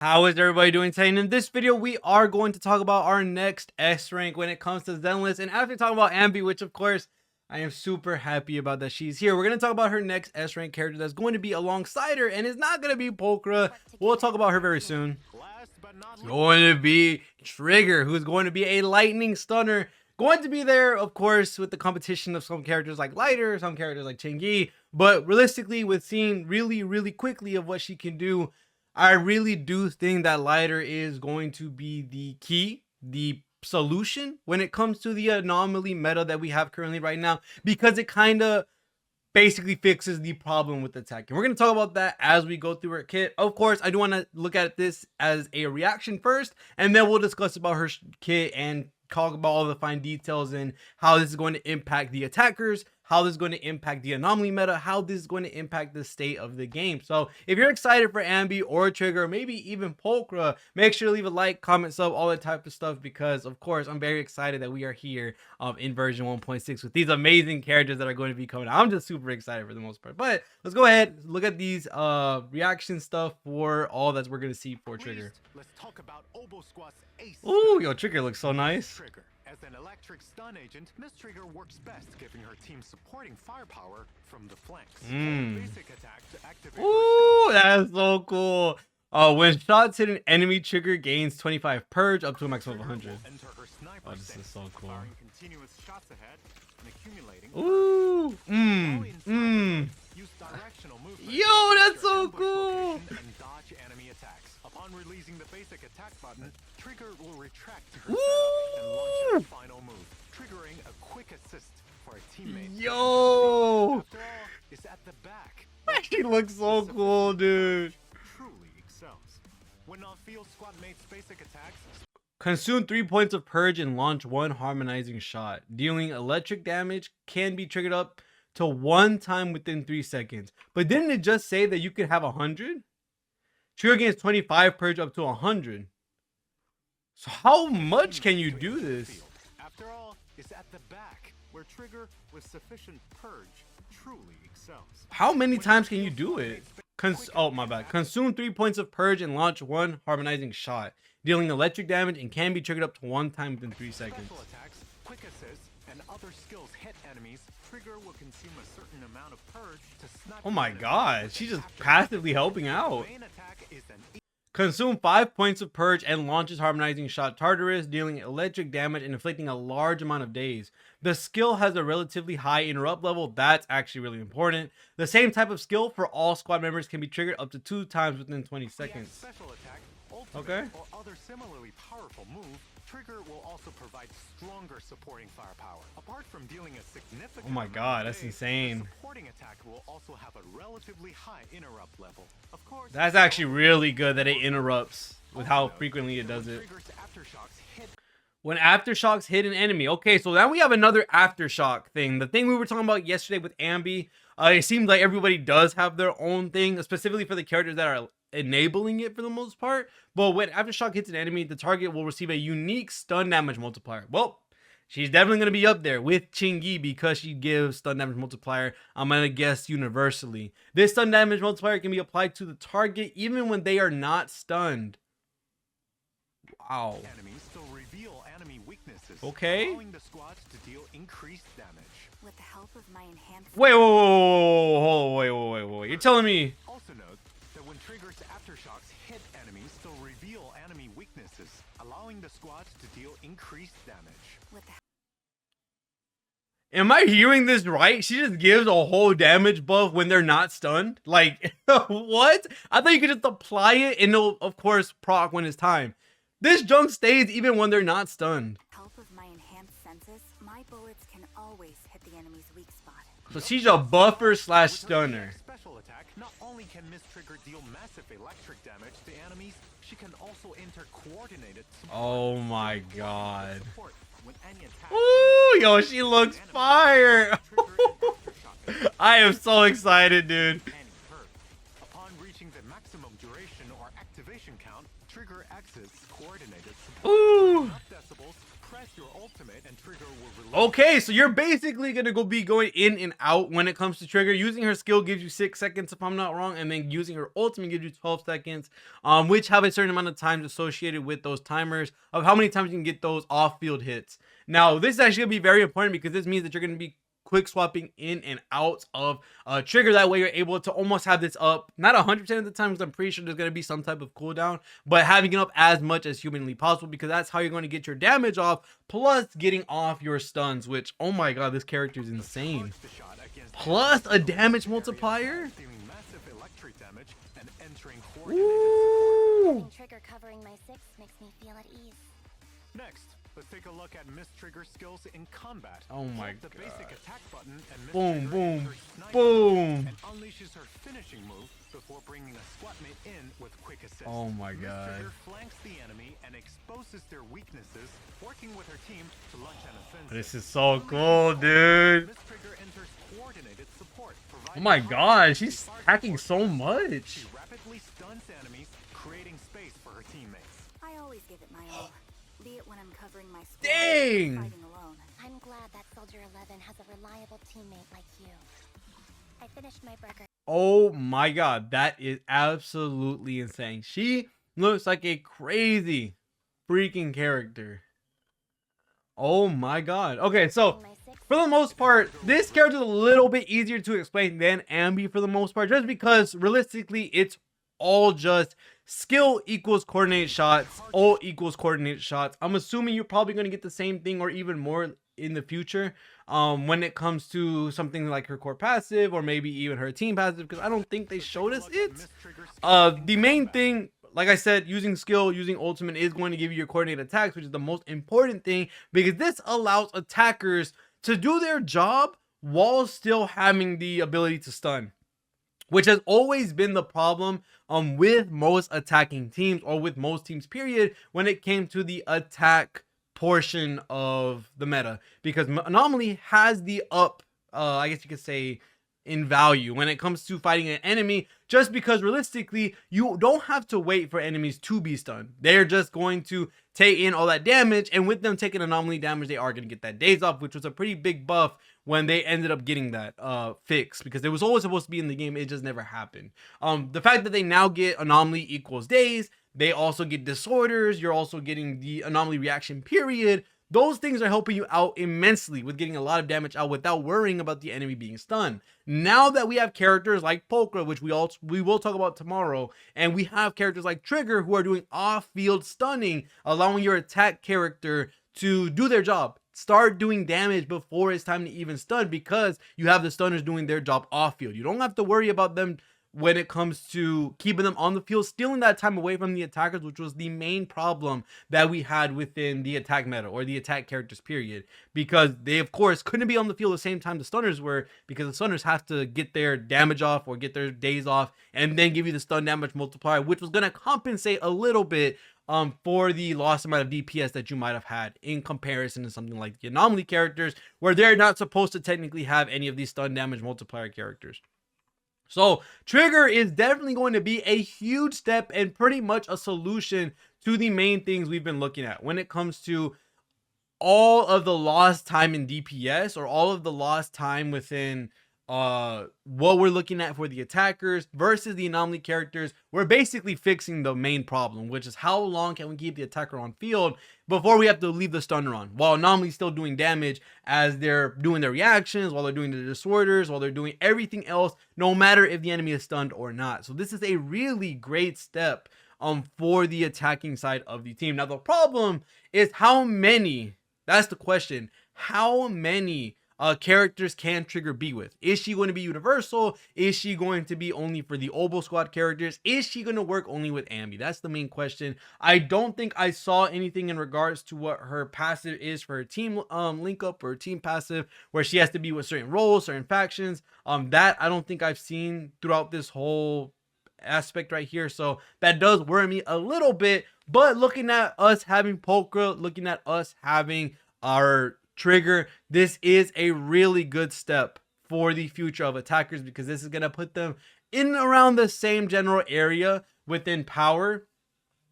How is everybody doing today? And in this video, we are going to talk about our next S rank when it comes to Zenless. And after talking about Ambi, which of course I am super happy about that she's here, we're going to talk about her next S rank character that's going to be alongside her, and it's not going to be Pulchra. We'll talk about her very soon. It's going to be Trigger, who's going to be a lightning stunner. Going to be there, of course, with the competition of some characters like Lighter, some characters like Chingy. But realistically, with seeing really quickly of what she can do, I really do think that Lighter is going to be the key, the solution when it comes to the anomaly meta that we have currently right now, because it kind of basically fixes the problem with attack. And we're going to talk about that as we go through her kit. Of course, I do want to look at this as a reaction first, and then we'll discuss about her kit and talk about all the fine details and how this is going to impact the attackers, how this is going to impact the anomaly meta, how this is going to impact the state of the game. So if you're excited for Ambi or Trigger, or maybe even Pulchra, make sure to leave a like, comment, sub, all that type of stuff, because of course I'm very excited that we are here in version 1.6 with these amazing characters that are going to be coming out. I'm just super excited for the most part. But let's go ahead, look at these reaction stuff for all that we're going to see for Trigger. Let's talk about Obo Squat's ace. Ooh, yo, Trigger looks so nice. Trigger. As an electric stun agent, Miss Trigger works best giving her team supporting firepower from the flanks. Basic attack to activate. Ooh, that's so cool. When shots hit an enemy, Trigger gains 25 purge up to a maximum of 100. Oh, this is so cool. Continuous shots ahead and accumulating. Ooh, yo, that's so cool. And dodge enemy attacks. Upon releasing the basic attack button, Trigger will retract to her and launch her final move, triggering a quick assist for a teammate. Yo, After all, it's at the back. she looks so cool, dude. Truly excels. When on field, squad mates basic attacks. Consume 3 points of purge and launch 1 harmonizing shot. Dealing electric damage can be triggered up to 1 time within 3 seconds. But didn't it just say that you could have 100? Trigger gains 25 purge up to 100. So how much can you do this? After all, it's at the back where Trigger with sufficient purge truly excels. How many times can you do it? Oh, my bad. Consume 3 points of purge and launch 1 harmonizing shot. Dealing electric damage and can be triggered up to 1 time within 3 seconds. Special attacks, quick assists, and other skills hit enemies. Trigger will consume a certain amount of purge to snipe. Oh my god, she's just passively helping out. Main attack is an Consume 5 points of purge and launches harmonizing shot Tartarus, dealing electric damage and inflicting a large amount of daze. The skill has a relatively high interrupt level. That's actually really important. The same type of skill for all squad members can be triggered up to 2 times within 20 seconds. special attack, ultimate, Okay. or other similarly powerful move. Trigger will also provide stronger supporting firepower. Apart from dealing a significant Oh my amount god, of that's daze, insane. the supporting attack will also have a relatively high interrupt level. Of course, That's actually really good that it interrupts with how frequently it does it. Trigger's aftershocks hit When aftershocks hit an enemy. Okay, so now we have another aftershock thing. The thing we were talking about yesterday with Ambi. It seems like everybody does have their own thing, specifically for the characters that are enabling it for the most part. But when aftershock hits an enemy, the target will receive a unique stun damage multiplier. Well, she's definitely going to be up there with Chingy because she gives stun damage multiplier, I'm going to guess, universally. This stun damage multiplier can be applied to the target even when they are not stunned. Wow. enemies to reveal enemy weaknesses, Okay. allowing the squads to deal increased damage. With the help of my enhanced Wait. You're telling me... Also note that when Trigger's aftershocks hit enemies, they'll reveal enemy weaknesses, allowing the squads to deal increased damage. with the Am I hearing this right? She just gives a whole damage buff when they're not stunned? Like, what? I thought you could just apply it and it'll, of course, proc when it's time. This junk stays even when they're not stunned. help of my enhanced senses, my bullets can always hit the enemy's weak spot. So she's a buffer slash stunner. Special attack, not only can Miss Trigger deal massive electric damage to enemies, she can also enter coordinated support. Oh my god. Support when any attack. Ooh, yo, she looks fire. Trigger and aftershock I am so excited, dude. any hurt. Upon reaching the maximum duration or activation count, count, trigger X's coordinated support. Ooh. Enough decibels, press your ultimate and trigger will release. Okay, so you're basically gonna be going in and out when it comes to trigger. Using her skill gives you 6 seconds if I'm not wrong, and then using her ultimate gives you 12 seconds, which have a certain amount of times associated with those timers of how many times you can get those off-field hits. Now, this is actually gonna be very important because this means that you're gonna be quick swapping in and out of trigger. That way you're able to almost have this up, not 100% of the time, because I'm pretty sure there's going to be some type of cooldown, but having it up as much as humanly possible, because that's how you're going to get your damage off, plus getting off your stuns, which, oh my god, this character is insane. Plus a damage multiplier. Ooh. Trigger covering my 6 makes me feel at ease. Next, let's take a look at Miss Trigger skills in combat. Oh my the god. basic attack button and Miss Boom, Trigger boom, enters sniper boom. and unleashes her finishing move before bringing a squad mate in with quick assist. Oh my Miss god. Trigger flanks the enemy and exposes their weaknesses, working with her team to launch an offensive. This is so cool, dude. Miss Trigger enters coordinated support. Oh my god, she's hacking so much. She rapidly stuns enemies, creating space for her teammates. I always give it my all, be it when I'm covering my squad Dang. or fighting alone. I'm glad that Soldier 11 has a reliable teammate like you. I finished my burger. Oh my god, that is absolutely insane. She looks like a crazy freaking character. Oh my god. Okay, so for the most part, this character is a little bit easier to explain than Ambi for the most part, just because realistically it's all just skill equals coordinated shots, ult equals coordinated shots. I'm assuming you're probably going to get the same thing or even more in the future when it comes to something like her core passive or maybe even her team passive, because I don't think they showed us it. The main thing, like I said, using skill, using ultimate is going to give you your coordinated attacks, which is the most important thing, because this allows attackers to do their job while still having the ability to stun, which has always been the problem with most attacking teams, or with most teams period, when it came to the attack portion of the meta, because Anomaly has the up, I guess you could say, in value when it comes to fighting an enemy, just because realistically you don't have to wait for enemies to be stunned. They're just going to take in all that damage, and with them taking anomaly damage, they are going to get that days off, which was a pretty big buff when they ended up getting that fixed, because it was always supposed to be in the game. It just never happened. The fact that they now get anomaly equals days, they also get disorders, you're also getting the anomaly reaction period. Those things are helping you out immensely with getting a lot of damage out without worrying about the enemy being stunned. Now that we have characters like Polka, which we will talk about tomorrow, and we have characters like Trigger who are doing off-field stunning, allowing your attack character to do their job. Start doing damage before it's time to even stun, because you have the stunners doing their job off-field. You don't have to worry about them when it comes to keeping them on the field, stealing that time away from the attackers, which was the main problem that we had within the attack meta, or the attack characters period, because they of course couldn't be on the field the same time the stunners were, because the stunners have to get their damage off or get their days off and then give you the stun damage multiplier, which was going to compensate a little bit for the lost amount of DPS that you might have had in comparison to something like the anomaly characters, where they're not supposed to technically have any of these stun damage multiplier characters. So Trigger is definitely going to be a huge step and pretty much a solution to the main things we've been looking at when it comes to all of the lost time in DPS, or all of the lost time within what we're looking at for the attackers versus the anomaly characters. We're basically fixing the main problem, which is how long can we keep the attacker on field before we have to leave the stunner on, while anomaly's still doing damage as they're doing their reactions, while they're doing the disorders, while they're doing everything else, no matter if the enemy is stunned or not. So this is a really great step for the attacking side of the team. Now the problem is how many, that's the question, how many characters can Trigger be with? Is she going to be universal? Is she going to be only for the Obo squad characters? Is she going to work only with Ambi? That's the main question. I don't think I saw anything in regards to what her passive is for her team link up, or team passive, where she has to be with certain roles, certain factions. That I don't think I've seen throughout this whole aspect right here, so that does worry me a little bit. But looking at us having Polka, looking at us having our Trigger, this is a really good step for the future of attackers, because this is going to put them in around the same general area within power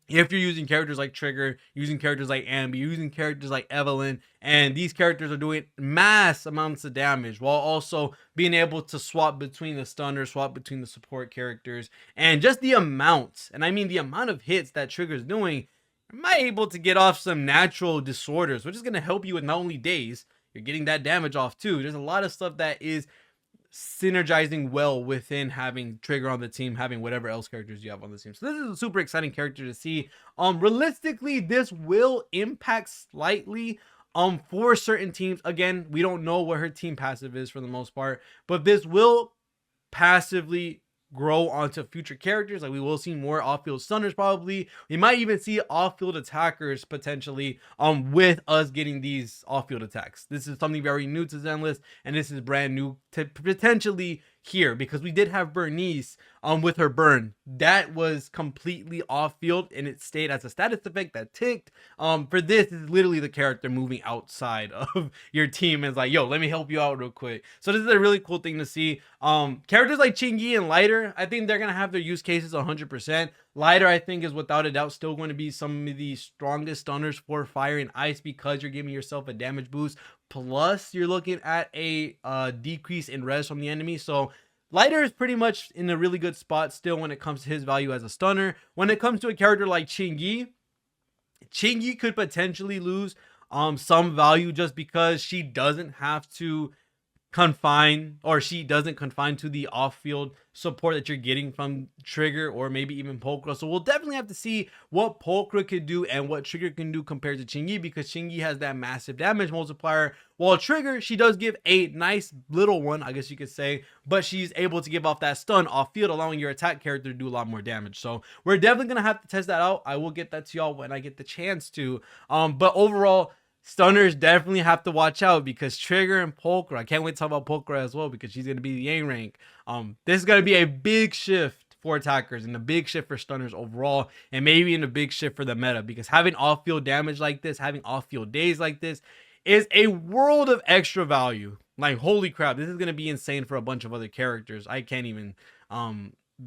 if you're using characters like Trigger, using characters like Ambi, using characters like Evelyn, and these characters are doing mass amounts of damage while also being able to swap between the stunners, swap between the support characters, and just the amount, and I mean the amount of hits that Trigger's doing, you might be able to get off some natural disorders, which is going to help you with not only days, you're getting that damage off too. There's a lot of stuff that is synergizing well within having Trigger on the team, having whatever else characters you have on the team. So this is a super exciting character to see. Realistically, this will impact slightly for certain teams. Again, we don't know what her team passive is for the most part, but this will passively grow onto future characters. Like we will see more off-field stunners probably. We might even see off-field attackers potentially with us getting these off-field attacks. This is something very new to Zenless, and this is brand new to potentially here, because we did have Bernice with her burn that was completely off field and it stayed as a status effect that ticked. For this is literally the character moving outside of your team and is like, yo, let me help you out real quick. So this is a really cool thing to see. Characters like Chingy and Lighter, I think they're gonna have their use cases 100%. Lighter, I think, is without a doubt still going to be some of the strongest stunners for fire and ice, because you're giving yourself a damage boost, plus you're looking at a decrease in res from the enemy. So Lighter is pretty much in a really good spot still when it comes to his value as a stunner. When it comes to a character like Chingy, Chingy could potentially lose some value just because she doesn't have to confine, or she doesn't confine to the off-field support that you're getting from Trigger or maybe even Pokra. So we'll definitely have to see what Pokra can do and what Trigger can do compared to Chingy, because Chingy has that massive damage multiplier, while Trigger, she does give a nice little one, I guess you could say, but she's able to give off that stun off field, allowing your attack character to do a lot more damage. So we're definitely gonna have to test that out. I will get that to y'all when I get the chance to. But overall, stunners definitely have to watch out, because Trigger and Pokra, I can't wait to talk about Pokra as well, because she's going to be the A rank. This is going to be a big shift for attackers and a big shift for stunners overall, and maybe in a big shift for the meta, because having off-field damage like this, having off-field days like this is a world of extra value. Like, holy crap, this is going to be insane for a bunch of other characters. I can't even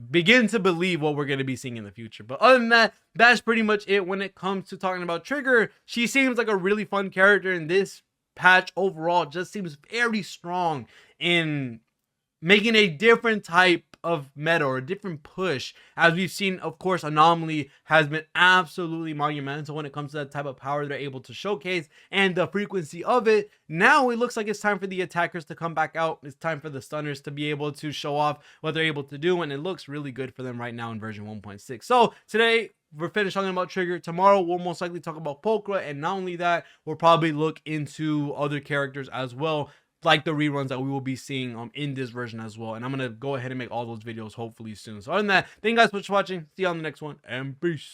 begin to believe what we're going to be seeing in the future. But other than that, that's pretty much it when it comes to talking about Trigger. She seems like a really fun character, and this patch overall just seems very strong in making a different type of meta or a different push. As we've seen, of course, Anomaly has been absolutely monumental when it comes to that type of power they're able to showcase and the frequency of it. Now it looks like it's time for the attackers to come back out. It's time for the stunners to be able to show off what they're able to do, and it looks really good for them right now in version 1.6. So today we're finished talking about Trigger. Tomorrow we'll most likely talk about Pokra, and not only that, we'll probably look into other characters as well, like the reruns that we will be seeing in this version as well. And I'm gonna go ahead and make all those videos hopefully soon. So other than that, thank you guys so much for watching. See you on the next one, and peace.